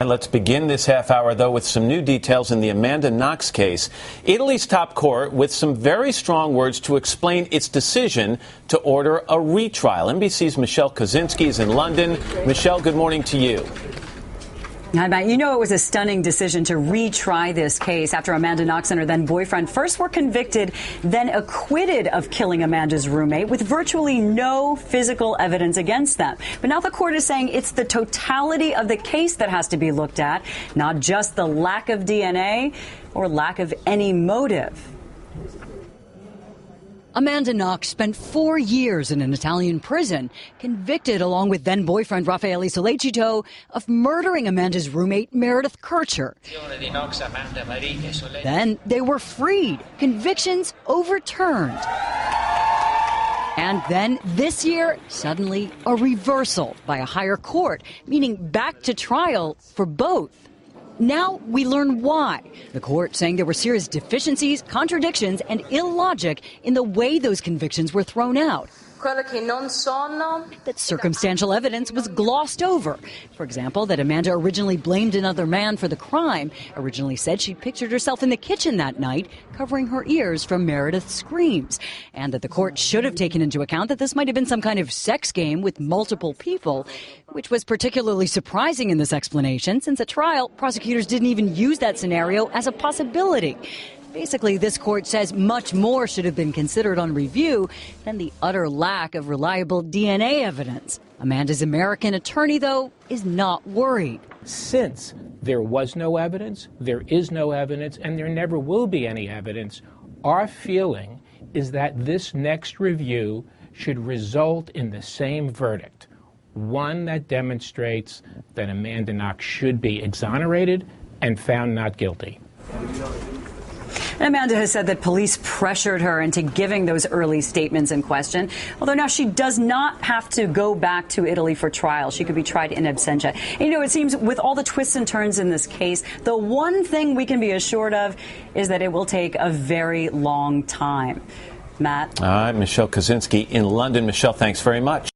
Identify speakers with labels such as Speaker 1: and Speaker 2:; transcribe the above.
Speaker 1: And let's begin this half hour, though, with some new details in the Amanda Knox case. Italy's top court with some very strong words to explain its decision to order a retrial. NBC's Michelle Kosinski is in London. Michelle, good morning to you.
Speaker 2: Hi, Matt. You know, it was a stunning decision to retry this case after Amanda Knox and her then boyfriend first were convicted, then acquitted of killing Amanda's roommate with virtually no physical evidence against them. But now the court is saying it's the totality of the case that has to be looked at, not just the lack of DNA or lack of any motive.
Speaker 3: Amanda Knox spent 4 years in an Italian prison, convicted along with then-boyfriend Raffaelle Sollecito of murdering Amanda's roommate Meredith Kercher. Then they were freed, convictions overturned. And then this year, suddenly a reversal by a higher court, meaning back to trial for both. Now we learn why. The court saying there were serious deficiencies, contradictions, and illogic in the way those convictions were thrown out. That circumstantial evidence was glossed over. For example, that Amanda originally blamed another man for the crime, originally said she pictured herself in the kitchen that night, covering her ears from Meredith's screams, and that the court should have taken into account that this might have been some kind of sex game with multiple people, which was particularly surprising in this explanation, since at trial, prosecutors didn't even use that scenario as a possibility. Basically, this court says much more should have been considered on review than the utter lack of reliable DNA evidence. Amanda's American attorney, though, is not worried.
Speaker 4: Since there was no evidence, there is no evidence, and there never will be any evidence, our feeling is that this next review should result in the same verdict, one that demonstrates that Amanda Knox should be exonerated and found not guilty.
Speaker 2: And Amanda has said that police pressured her into giving those early statements in question, although now she does not have to go back to Italy for trial. She could be tried in absentia. And, you know, it seems with all the twists and turns in this case, the one thing we can be assured of is that it will take a very long time. Matt?
Speaker 1: All right, Michelle Kosinski in London. Michelle, thanks very much.